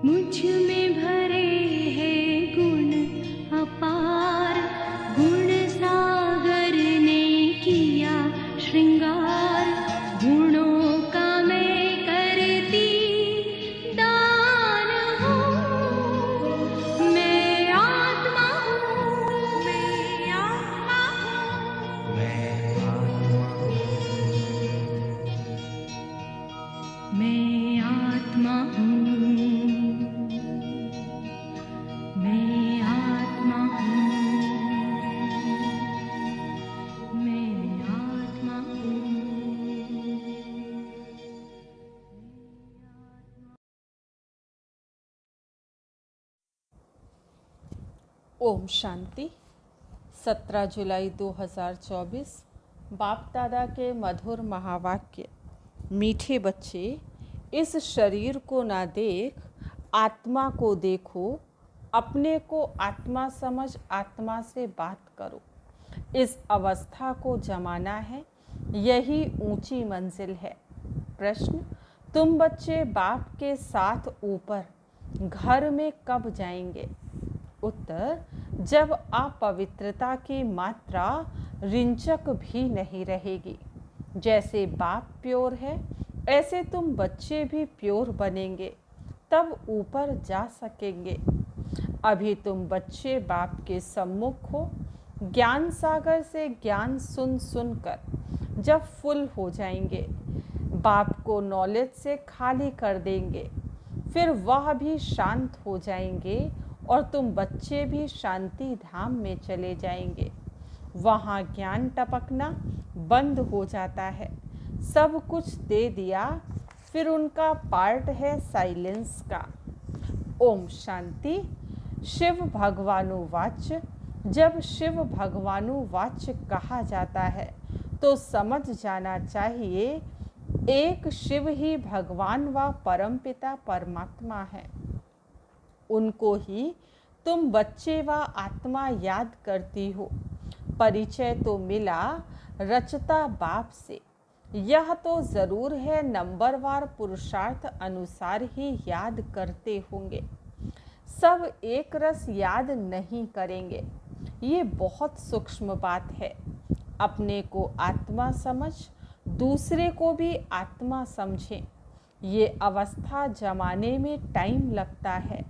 मुझ में भरे हैं गुण ओम शांति। 17 जुलाई 2024। बाप दादा के मधुर महावाक्य। मीठे बच्चे, इस शरीर को ना देख आत्मा को देखो, अपने को आत्मा समझ आत्मा से बात करो। इस अवस्था को जमाना है, यही ऊंची मंजिल है। प्रश्न: तुम बच्चे बाप के साथ ऊपर घर में कब जाएंगे? उत्तर: जब अपवित्रता की मात्रा रिंचक भी नहीं रहेगी। जैसे बाप प्योर है, ऐसे तुम बच्चे भी प्योर बनेंगे, तब ऊपर जा सकेंगे। अभी तुम बच्चे बाप के सम्मुख हो। ज्ञान सागर से ज्ञान सुन सुनकर जब फुल हो जाएंगे, बाप को नॉलेज से खाली कर देंगे, फिर वह भी शांत हो जाएंगे और तुम बच्चे भी शांति धाम में चले जाएंगे। वहाँ ज्ञान टपकना बंद हो जाता है। सब कुछ दे दिया, फिर उनका पार्ट है साइलेंस का। ओम शांति। शिव भगवानुवाच। जब शिव भगवानुवाच कहा जाता है तो समझ जाना चाहिए एक शिव ही भगवान व परमपिता परमात्मा है। उनको ही तुम बच्चे व आत्मा याद करती हो। परिचय तो मिला रचता बाप से, यह तो जरूर है नंबरवार पुरुषार्थ अनुसार ही याद करते होंगे। सब एक रस याद नहीं करेंगे, ये बहुत सूक्ष्म बात है। अपने को आत्मा समझ दूसरे को भी आत्मा समझें। ये अवस्था जमाने में टाइम लगता है।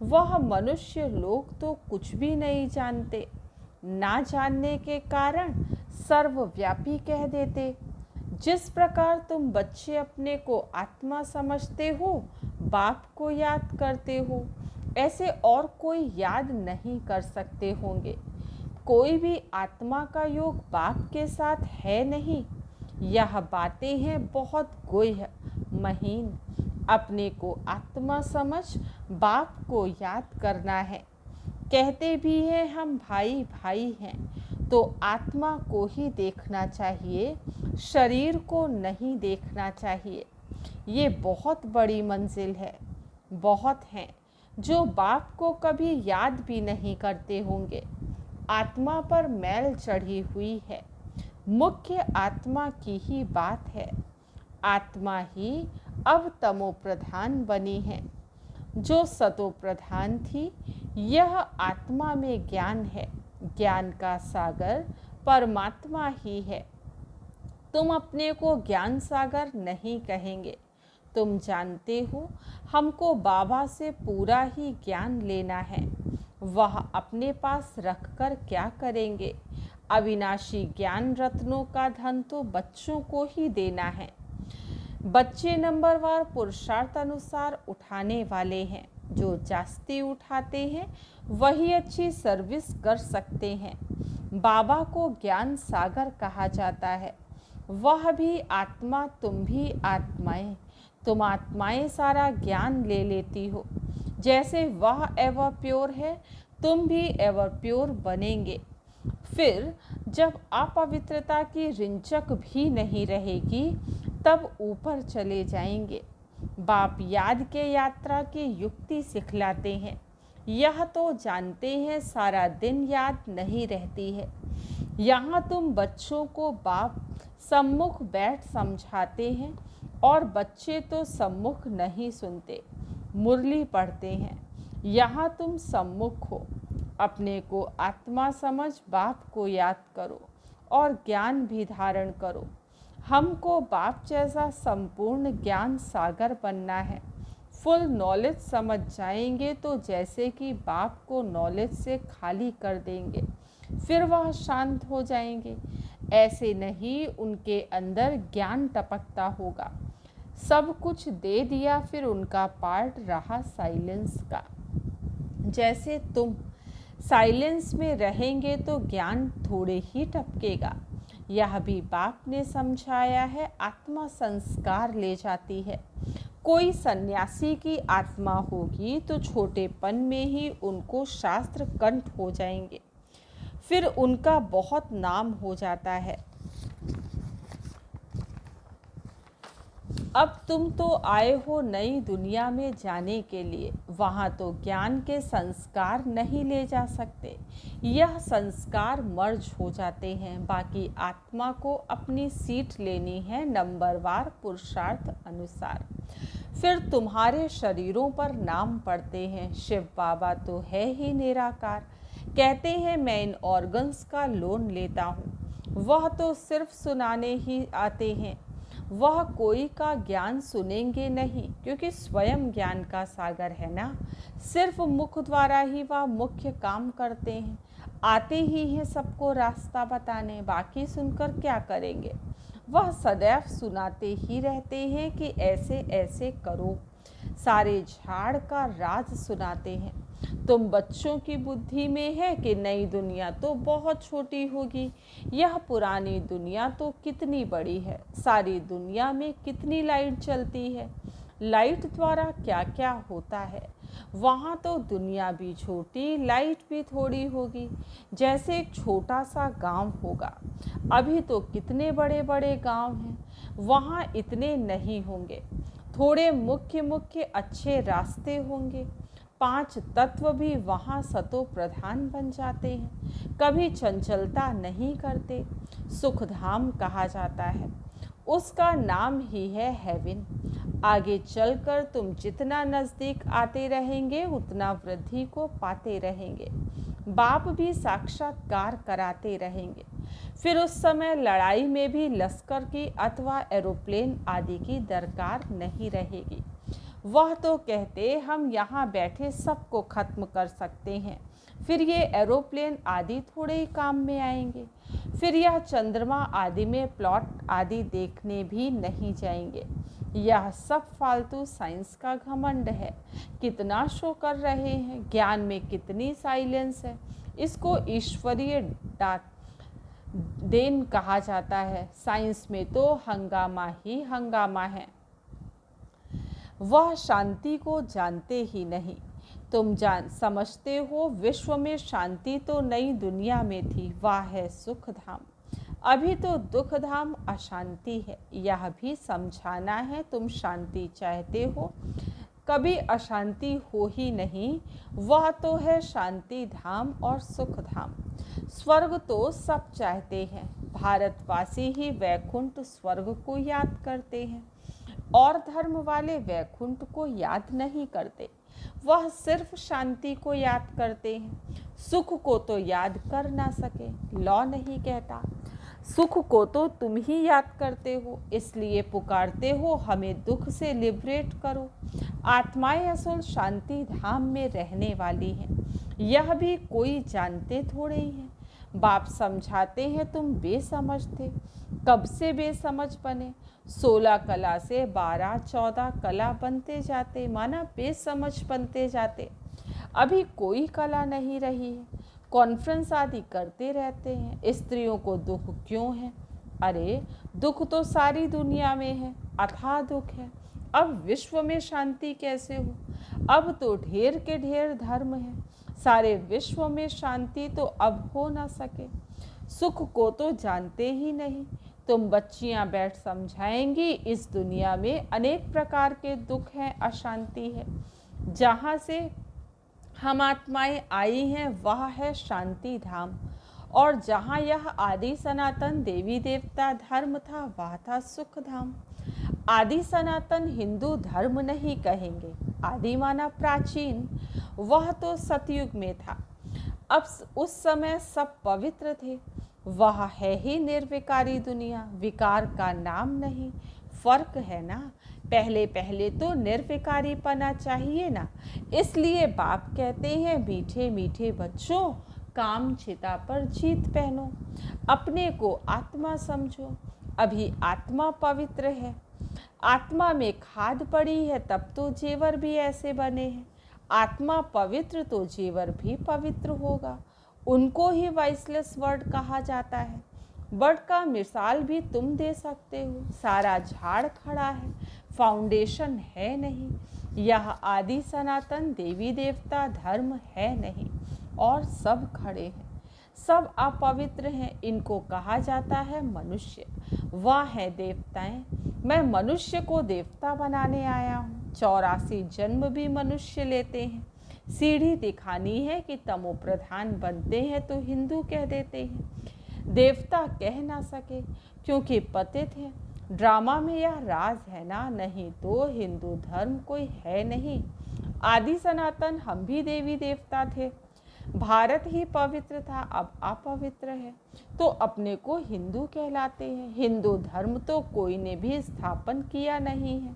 वह मनुष्य लोग तो कुछ भी नहीं जानते, ना जानने के कारण सर्वव्यापी कह देते। जिस प्रकार तुम बच्चे अपने को आत्मा समझते हो, बाप को याद करते हो, ऐसे और कोई याद नहीं कर सकते होंगे। कोई भी आत्मा का योग बाप के साथ है नहीं। यह बातें हैं बहुत गुह्य महीन। अपने को आत्मा समझ बाप को याद करना है। कहते भी हैं हम भाई भाई हैं, तो आत्मा को ही देखना चाहिए, शरीर को नहीं देखना चाहिए। ये बहुत बड़ी मंजिल है। बहुत हैं जो बाप को कभी याद भी नहीं करते होंगे। आत्मा पर मैल चढ़ी हुई है। मुख्य आत्मा की ही बात है। आत्मा ही अब तमो प्रधान बनी है। जो सतो प्रधान थी, यह आत्मा में ज्ञान है। ज्ञान का सागर परमात्मा ही है। तुम अपने को ज्ञान सागर नहीं कहेंगे। तुम जानते हो हमको बाबा से पूरा ही ज्ञान लेना है। वह अपने पास रखकर क्या करेंगे? अविनाशी ज्ञान रत्नों का धन तो बच्चों को ही देना है। बच्चे नंबरवार पुरुषार्थ अनुसार उठाने वाले हैं। जो जास्ती उठाते हैं वही अच्छी सर्विस कर सकते हैं। बाबा को ज्ञान सागर कहा जाता है। वह भी आत्मा, तुम भी आत्माएं। तुम आत्माएं सारा ज्ञान ले लेती हो। जैसे वह एवर प्योर है, तुम भी एवर प्योर बनेंगे। फिर जब अपवित्रता की रिंचक भी नहीं रहेगी, तब ऊपर चले जाएंगे। बाप याद के यात्रा की युक्ति सिखलाते हैं। यह तो जानते हैं सारा दिन याद नहीं रहती है। यहाँ तुम बच्चों को बाप सम्मुख बैठ समझाते हैं और बच्चे तो सम्मुख नहीं सुनते, मुरली पढ़ते हैं। यहाँ तुम सम्मुख हो। अपने को आत्मा समझ बाप को याद करो और ज्ञान भी धारण करो। हमको बाप जैसा संपूर्ण ज्ञान सागर बनना है। फुल नॉलेज समझ जाएंगे तो जैसे कि बाप को नॉलेज से खाली कर देंगे, फिर वह शांत हो जाएंगे। ऐसे नहीं, उनके अंदर ज्ञान टपकता होगा। सब कुछ दे दिया, फिर उनका पार्ट रहा साइलेंस का। जैसे तुम साइलेंस में रहेंगे तो ज्ञान थोड़े ही टपकेगा। यह भी बाप ने समझाया है। आत्मा संस्कार ले जाती है। कोई सन्यासी की आत्मा होगी तो छोटेपन में ही उनको शास्त्र कंठ हो जाएंगे, फिर उनका बहुत नाम हो जाता है। अब तुम तो आए हो नई दुनिया में जाने के लिए, वहाँ तो ज्ञान के संस्कार नहीं ले जा सकते, यह संस्कार मर्ज हो जाते हैं। बाकी आत्मा को अपनी सीट लेनी है नंबरवार पुरुषार्थ अनुसार। फिर तुम्हारे शरीरों पर नाम पड़ते हैं। शिव बाबा तो है ही निराकार, कहते हैं मैं इन ऑर्गन्स का लोन लेता हूँ। वह तो सिर्फ सुनाने ही आते हैं, वह कोई का ज्ञान सुनेंगे नहीं, क्योंकि स्वयं ज्ञान का सागर है ना। सिर्फ मुख द्वारा ही वह मुख्य काम करते हैं, आते ही हैं सबको रास्ता बताने, बाकी सुनकर क्या करेंगे। वह सदैव सुनाते ही रहते हैं कि ऐसे ऐसे करो, सारे झाड़ का राज सुनाते हैं। तुम बच्चों की बुद्धि में है कि नई दुनिया तो बहुत छोटी होगी, यह पुरानी दुनिया तो कितनी बड़ी है, सारी दुनिया में कितनी लाइट चलती है, लाइट द्वारा क्या क्या होता है। वहाँ तो दुनिया भी छोटी, लाइट भी थोड़ी होगी, जैसे एक छोटा सा गांव होगा। अभी तो कितने बड़े बड़े गांव हैं, वहाँ इतने नहीं होंगे। थोड़े मुख्य मुख्य अच्छे रास्ते होंगे, 5 तत्व भी वहाँ सतो प्रधान बन जाते हैं, कभी चंचलता नहीं करते। सुखधाम कहा जाता है, उसका नाम ही है हेवन। आगे चलकर तुम जितना नज़दीक आते रहेंगे उतना वृद्धि को पाते रहेंगे। बाप भी साक्षात्कार कराते रहेंगे। फिर उस समय लड़ाई में भी लश्कर की अथवा एरोप्लेन आदि की दरकार नहीं रहेगी। वह तो कहते हम यहाँ बैठे सबको खत्म कर सकते हैं, फिर ये एरोप्लेन आदि थोड़े ही काम में आएंगे। फिर यह चंद्रमा आदि में प्लॉट आदि देखने भी नहीं जाएंगे। यह सब फालतू साइंस का घमंड है। कितना शो कर रहे हैं, ज्ञान में कितनी साइलेंस है। इसको ईश्वरीय देन कहा जाता है। साइंस में तो हंगामा ही हंगामा है। वह शांति को जानते ही नहीं। तुम समझते हो विश्व में शांति तो नई दुनिया में थी, वह है सुख धाम। अभी तो दुख धाम अशांति है, यह भी समझाना है। तुम शांति चाहते हो, कभी अशांति हो ही नहीं। वह तो है शांति धाम और सुख धाम। स्वर्ग तो सब चाहते हैं, भारतवासी ही वैकुंठ स्वर्ग को याद करते हैं, और धर्म वाले वैकुंठ को याद नहीं करते। वह सिर्फ शांति को याद करते हैं, सुख को तो याद कर ना सके। लॉ नहीं कहता, सुख को तो तुम ही याद करते हो, इसलिए पुकारते हो हमें दुख से लिबरेट करो। आत्माएं असल शांति धाम में रहने वाली हैं, यह भी कोई जानते थोड़े ही हैं। बाप समझाते हैं तुम बेसमझ थे, कब से बेसमझ बने। 16 कला से 12-14 कला बनते जाते, माना बेसमझ बनते जाते। अभी कोई कला नहीं रही है। कॉन्फ्रेंस आदि करते रहते हैं, स्त्रियों को दुख क्यों है? अरे दुख तो सारी दुनिया में है, अथाह दुख है। अब विश्व में शांति कैसे हो? अब तो ढेर के ढेर धर्म है, सारे विश्व में शांति तो अब हो ना सके। सुख को तो जानते ही नहीं। तुम बच्चियां बैठ समझाएंगी इस दुनिया में अनेक प्रकार के दुख हैं, अशांति है। जहाँ से हम आत्माएं आई हैं वह है शांति धाम, और जहाँ यह आदि सनातन देवी देवता धर्म था वह था सुख धाम। आदि सनातन हिंदू धर्म नहीं कहेंगे, आदि माना प्राचीन, वह तो सतयुग में था। अब उस समय सब पवित्र थे। वह है ही निर्विकारी दुनिया, विकार का नाम नहीं। फर्क है ना, पहले पहले तो निर्विकारी पना चाहिए ना। इसलिए बाप कहते हैं मीठे मीठे बच्चों, काम चिता पर जीत पहनो, अपने को आत्मा समझो। अभी आत्मा पवित्र है, आत्मा में खाद पड़ी है, तब तो जेवर भी ऐसे बने हैं। आत्मा पवित्र तो जेवर भी पवित्र होगा। उनको ही वॉइसलेस वर्ड कहा जाता है। बट का मिसाल भी तुम दे सकते हो। सारा झाड़ खड़ा है, फाउंडेशन है नहीं। यह आदि सनातन देवी देवता धर्म है नहीं, और सब खड़े हैं, सब अपवित्र हैं। इनको कहा जाता है मनुष्य। वह है देवताएं। मैं मनुष्य को देवता बनाने आया हूँ। 84 जन्म भी मनुष्य लेते हैं। सीढ़ी दिखानी है कि तमो प्रधान बनते हैं तो हिंदू कह देते हैं। देवता कह ना सके क्योंकि पतित है। ड्रामा में यह राज है ना, नहीं तो हिंदू धर्म कोई है नहीं। आदि सनातन हम भी देवी देवता थे। भारत ही पवित्र था, अब अपवित्र है, तो अपने को हिंदू कहलाते हैं। हिंदू धर्म तो कोई ने भी स्थापन किया नहीं है।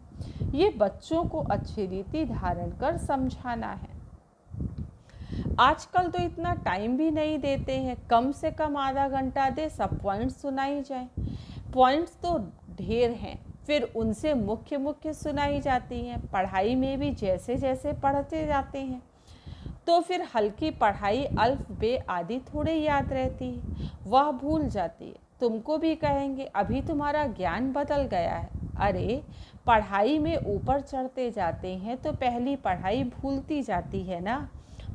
ये बच्चों को अच्छी रीति धारण कर समझाना है। आजकल तो इतना टाइम भी नहीं देते हैं, कम से कम आधा घंटा दे, सब पॉइंट्स सुनाई जाए। पॉइंट्स तो ढेर हैं, फिर उनसे मुख्य मुख्य सुनाई जाती हैं। पढ़ाई में भी जैसे जैसे पढ़ते जाते हैं तो फिर हल्की पढ़ाई अल्फ बे आदि थोड़े याद रहती है, वह भूल जाती है। तुमको भी कहेंगे अभी तुम्हारा ज्ञान बदल गया है। अरे पढ़ाई में ऊपर चढ़ते जाते हैं तो पहली पढ़ाई भूलती जाती है ना।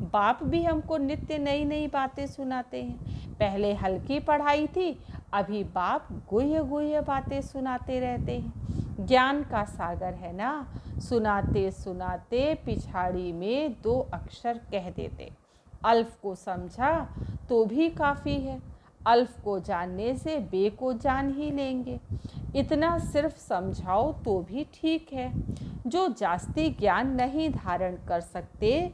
बाप भी हमको नित्य नई नई बातें सुनाते हैं। पहले हल्की पढ़ाई थी, अभी बाप गुह्य गुह्य बातें सुनाते रहते हैं। ज्ञान का सागर है ना, सुनाते सुनाते पिछाड़ी में 2 अक्षर कह देते। अल्फ को समझा तो भी काफ़ी है। अल्फ को जानने से बे को जान ही लेंगे। इतना सिर्फ समझाओ तो भी ठीक है। जो जास्ती ज्ञान नहीं धारण कर सकते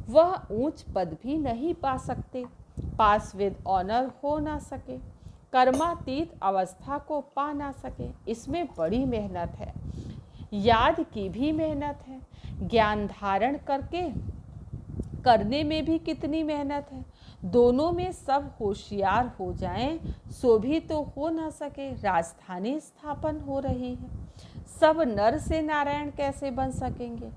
वह ऊंच पद भी नहीं पा सकते, पास विद ऑनर हो ना सके, कर्मातीत अवस्था को पा ना सके। इसमें बड़ी मेहनत है, याद की भी मेहनत है, ज्ञान धारण करने में भी कितनी मेहनत है। दोनों में सब होशियार हो जाएं सो भी तो हो ना सके। राजधानी स्थापन हो रही है, सब नर से नारायण कैसे बन सकेंगे।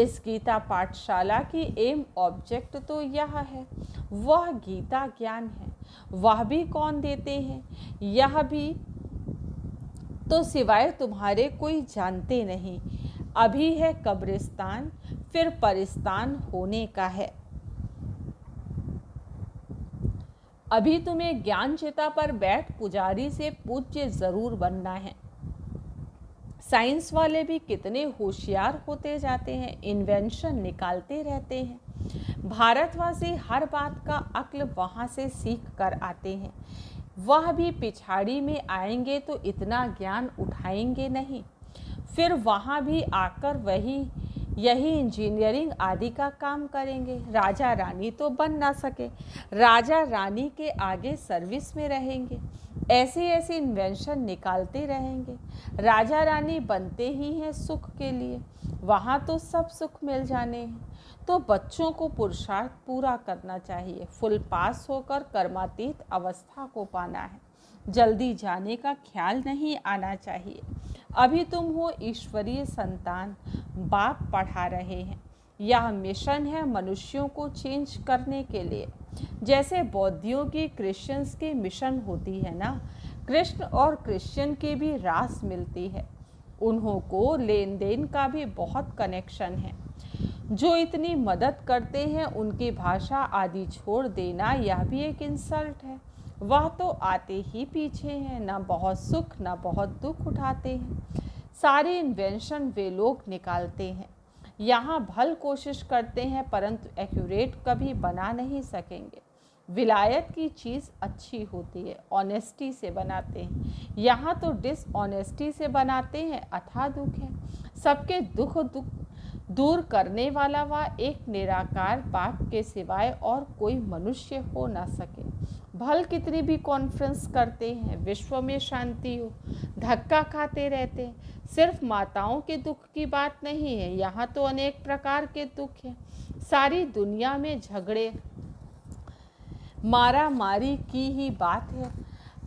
इस गीता पाठशाला की एम ऑब्जेक्ट तो यह है, वह गीता ज्ञान है। वह भी कौन देते हैं, यह भी तो सिवाय तुम्हारे कोई जानते नहीं। अभी है कब्रिस्तान, फिर परिस्तान होने का है। अभी तुम्हें ज्ञान चिता पर बैठ पुजारी से पूज्य जरूर बनना है। साइंस वाले भी कितने होशियार होते जाते हैं, इन्वेंशन निकालते रहते हैं। भारतवासी हर बात का अक्ल वहाँ से सीख कर आते हैं। वह भी पिछाड़ी में आएंगे तो इतना ज्ञान उठाएंगे नहीं, फिर वहाँ भी आकर यही इंजीनियरिंग आदि का काम करेंगे। राजा रानी तो बन ना सके, राजा रानी के आगे सर्विस में रहेंगे। ऐसे ऐसे इन्वेंशन निकालते रहेंगे। राजा रानी बनते ही हैं सुख के लिए, वहाँ तो सब सुख मिल जाने हैं। तो बच्चों को पुरुषार्थ पूरा करना चाहिए, फुल पास होकर कर्मातीत अवस्था को पाना है। जल्दी जाने का ख्याल नहीं आना चाहिए। अभी तुम हो ईश्वरीय संतान, बाप पढ़ा रहे हैं। यह मिशन है मनुष्यों को चेंज करने के लिए, जैसे बौद्धियों की क्रिश्चियंस की मिशन होती है ना। कृष्ण और क्रिश्चियन की भी रास मिलती है, उन्हों को लेन देन का भी बहुत कनेक्शन है। जो इतनी मदद करते हैं उनकी भाषा आदि छोड़ देना यह भी एक इंसल्ट है। वह तो आते ही पीछे हैं, ना बहुत सुख ना बहुत दुख उठाते हैं। सारे इन्वेंशन वे लोग निकालते हैं, यहाँ भल कोशिश करते हैं परंतु एक्यूरेट कभी बना नहीं सकेंगे। विलायत की चीज़ अच्छी होती है, ऑनेस्टी से बनाते हैं। यहाँ तो डिसऑनेस्टी से बनाते हैं, अथाह दुख है। सबके दुख दूर करने वाला वह एक निराकार बाप के सिवाय और कोई मनुष्य हो ना सके। भल कितनी भी कॉन्फ्रेंस करते हैं, विश्व में शांति हो, धक्का खाते रहते हैं। सिर्फ माताओं के दुख की बात नहीं है, यहाँ तो अनेक प्रकार के दुख हैं। सारी दुनिया में झगड़े मारा मारी की ही बात है।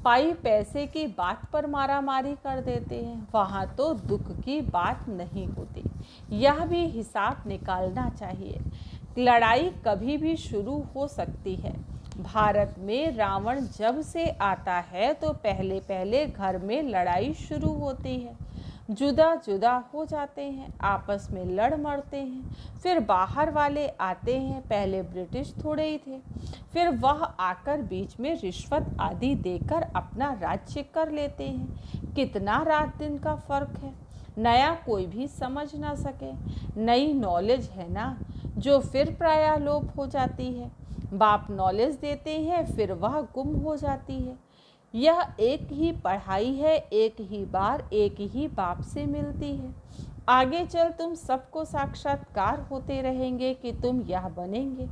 पाई पैसे की बात पर मारा मारी कर देते हैं, वहाँ तो दुख की बात नहीं होती। यह भी हिसाब निकालना चाहिए। लड़ाई कभी भी शुरू हो सकती है, भारत में रावण जब से आता है तो पहले पहले घर में लड़ाई शुरू होती है, जुदा जुदा हो जाते हैं, आपस में लड़ मरते हैं, फिर बाहर वाले आते हैं, पहले ब्रिटिश थोड़े ही थे, फिर वह आकर बीच में रिश्वत आदि देकर अपना राज्य कर लेते हैं। कितना रात दिन का फर्क है, नया कोई भी समझ ना सके। नई नॉलेज है ना जो फिर प्रायः लोप हो जाती है। बाप नॉलेज देते हैं फिर वह गुम हो जाती है। यह एक ही पढ़ाई है, एक ही बार एक ही बाप से मिलती है। आगे चल तुम सबको साक्षात्कार होते रहेंगे कि तुम यह बनेंगे,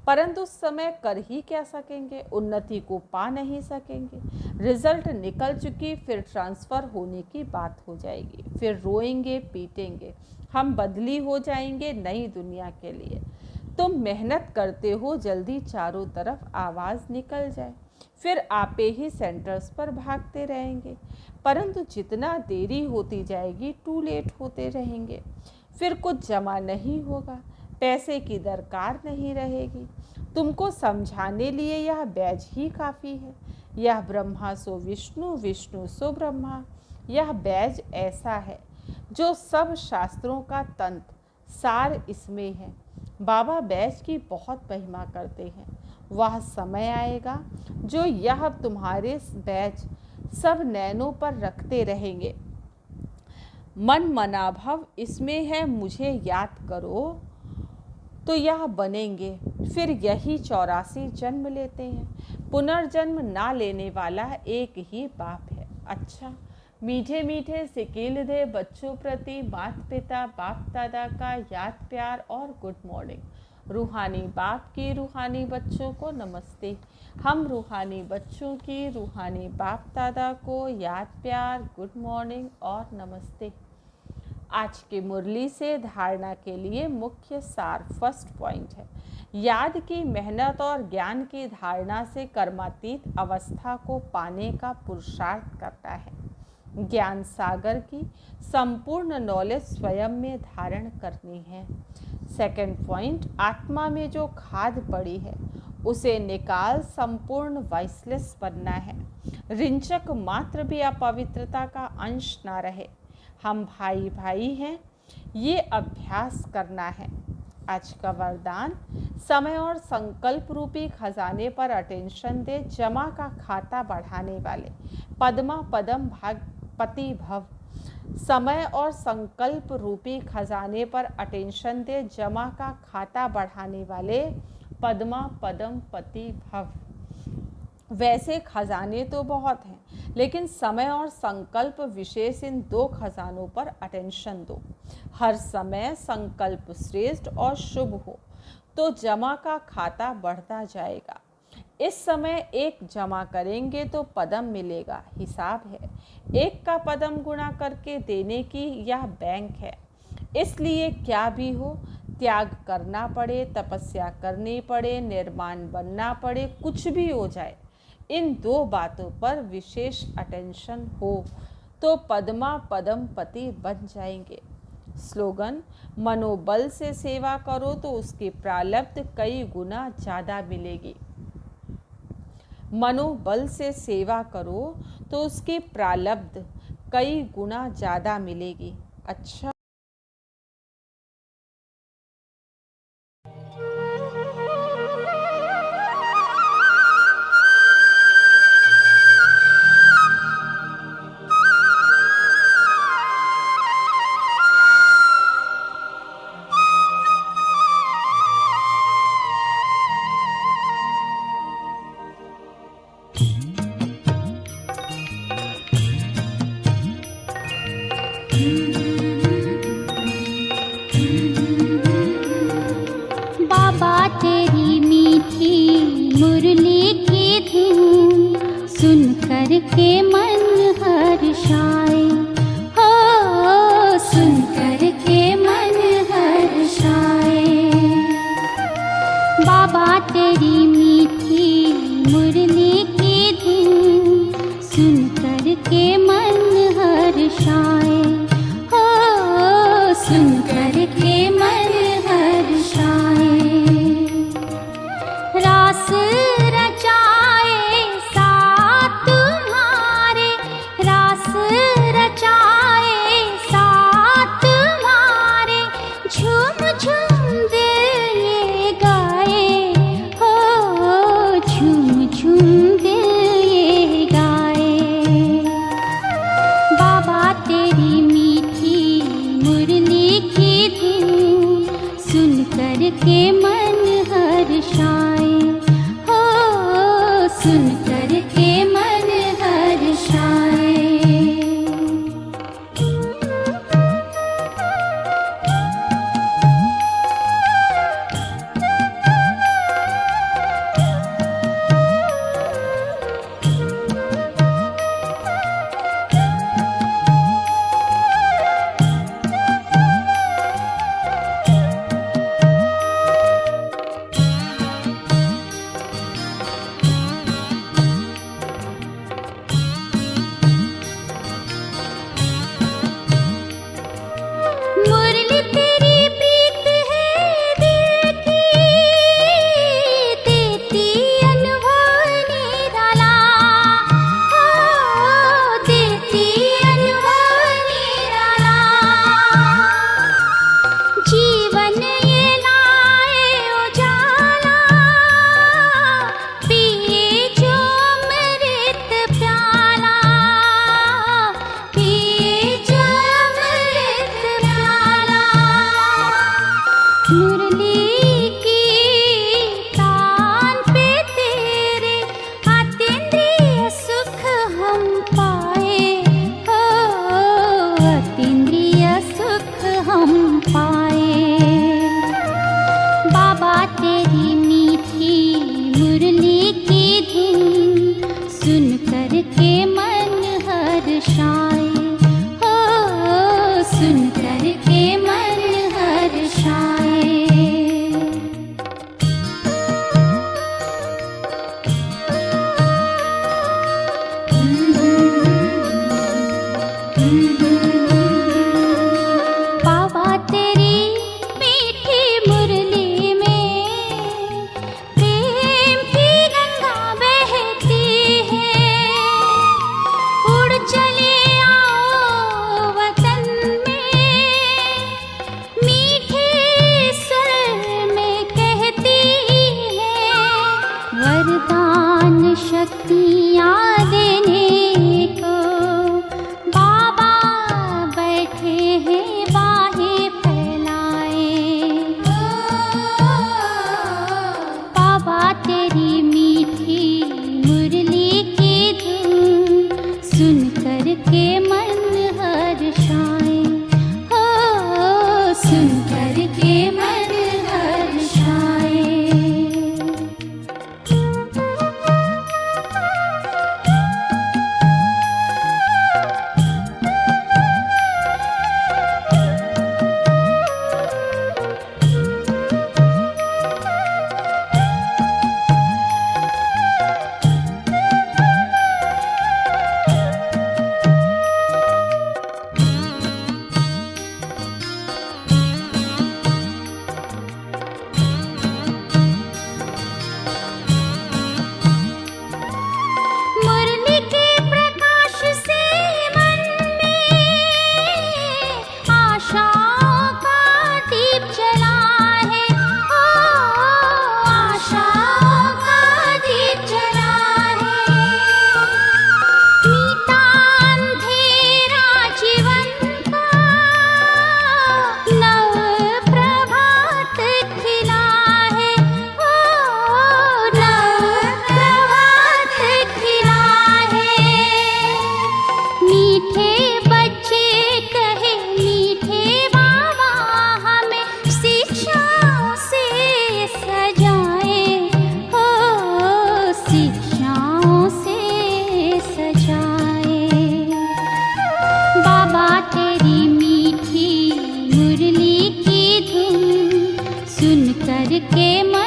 परंतु उस समय कर ही क्या सकेंगे, उन्नति को पा नहीं सकेंगे। रिजल्ट निकल चुकी, फिर ट्रांसफ़र होने की बात हो जाएगी, फिर रोएंगे पीटेंगे, हम बदली हो जाएंगे नई दुनिया के लिए। तुम मेहनत करते हो, जल्दी चारों तरफ आवाज़ निकल जाए, फिर आपे ही सेंटर्स पर भागते रहेंगे, परंतु जितना देरी होती जाएगी टू लेट होते रहेंगे। फिर कुछ जमा नहीं होगा, पैसे की दरकार नहीं रहेगी। तुमको समझाने लिए यह बैज ही काफ़ी है। यह ब्रह्मा सो विष्णु, विष्णु सो ब्रह्मा। यह बैज ऐसा है जो सब शास्त्रों का तंत्र सार इसमें है। बाबा बैज की बहुत महिमा करते हैं। वह समय आएगा जो यह तुम्हारे बैज सब नैनों पर रखते रहेंगे। मन मनाभव इसमें है, मुझे याद करो तो यह बनेंगे। फिर यही 84 जन्म लेते हैं। पुनर्जन्म ना लेने वाला एक ही बाप है। अच्छा, मीठे मीठे सिकील दे बच्चों प्रति माता पिता बाप दादा का याद प्यार और गुड मॉर्निंग। रूहानी बाप की रूहानी बच्चों को नमस्ते। हम रूहानी बच्चों की रूहानी बाप दादा को याद प्यार गुड मॉर्निंग और नमस्ते। आज की मुरली से धारणा के लिए मुख्य सार फर्स्ट पॉइंट है, याद की मेहनत और ज्ञान की धारणा से कर्मातीत अवस्था को पाने का पुरुषार्थ करता है। ज्ञान सागर की संपूर्ण नॉलेज स्वयं में धारण करनी है। सेकंड पॉइंट, आत्मा में जो खाद पड़ी है उसे निकाल संपूर्ण वाइसलेस बनना है। रिंचक मात्र भी अपवित्रता का अंश ना रहे। हम भाई भाई हैं, ये अभ्यास करना है। आज का वरदान, समय और संकल्प रूपी खजाने पर अटेंशन दे, जमा का खाता बढ़ाने वाले पद्मा पदम भागपति भव। समय और संकल्प रूपी खजाने पर अटेंशन दे, जमा का खाता बढ़ाने वाले पद्मा पदम पति भव। वैसे खजाने तो बहुत हैं, लेकिन समय और संकल्प विशेष इन दो खजानों पर अटेंशन दो। हर समय संकल्प श्रेष्ठ और शुभ हो तो जमा का खाता बढ़ता जाएगा। इस समय एक जमा करेंगे तो पदम मिलेगा, हिसाब है। एक का पदम गुणा करके देने की यह बैंक है। इसलिए क्या भी हो, त्याग करना पड़े, तपस्या करनी पड़े, निर्माण बनना पड़े, कुछ भी हो जाए, इन दो बातों पर विशेष अटेंशन हो तो पद्मा पदम पति बन जाएंगे। स्लोगन, मनोबल से सेवा करो तो उसकी प्रारब्ध कई गुना ज़्यादा मिलेगी। मनोबल से सेवा करो तो उसकी प्रारब्ध कई गुना ज़्यादा मिलेगी। अच्छा, बाबा तेरी मीठी मुरली की धुन सुन कर के मन हर्षाए, हो सुन कर के मन हर्षाए। बाबा तेरी मीठी मुरली की धुन सुन कर के मन हर्षाए, हो सुन कर के मन हर्षाए। रास कर के मन हर्षाए, हो सुन कर के मन हर्षाए। मुरली तेरी प्रीत है दिल की, देती अनुभव निराला, हो देती अनुभव निराला। जीवन ये लाए उजाला, पिए जो अमृत प्याला, पिए जो अमृत प्याला। मुरली की तान पे तेरे अतीन्द्रिय सुख हम पाए, हो अतीन्द्रिय सुख हम पाए। बाबा तेरी मीठी मुरली की धुन सुन कर के मन हर्षाए, हो सुन कर के मन हर्षाए। बाबा तेरी मीठी मुरली में प्रेम की गंगा बहती है, उड़ चले आओ वतन में, मीठे स्वर में कहती है, वरदान शक्तियाँ देने को बाबा बैठे हैं बाहें फैलाए। बाबा तेरी मीठी मुरली की धुन सुन कर के मन हर्षाए, हो सुन कर के मन हर्षाए। मुरली के प्रकाश से मन में आशाओं का दीप जला है, ओ आशाओं का दीप जला है। मीठा अंधेरा जीवन का नव प्रभात खिला है, ओ नव प्रभात खिला है। मीठे बच्चे कहे मीठे बाबा हमें शिक्षाओं से सजाए, हो शिक्षाओं से सजाए। बाबा तेरी मीठी मुरली की धुन सुन कर के मन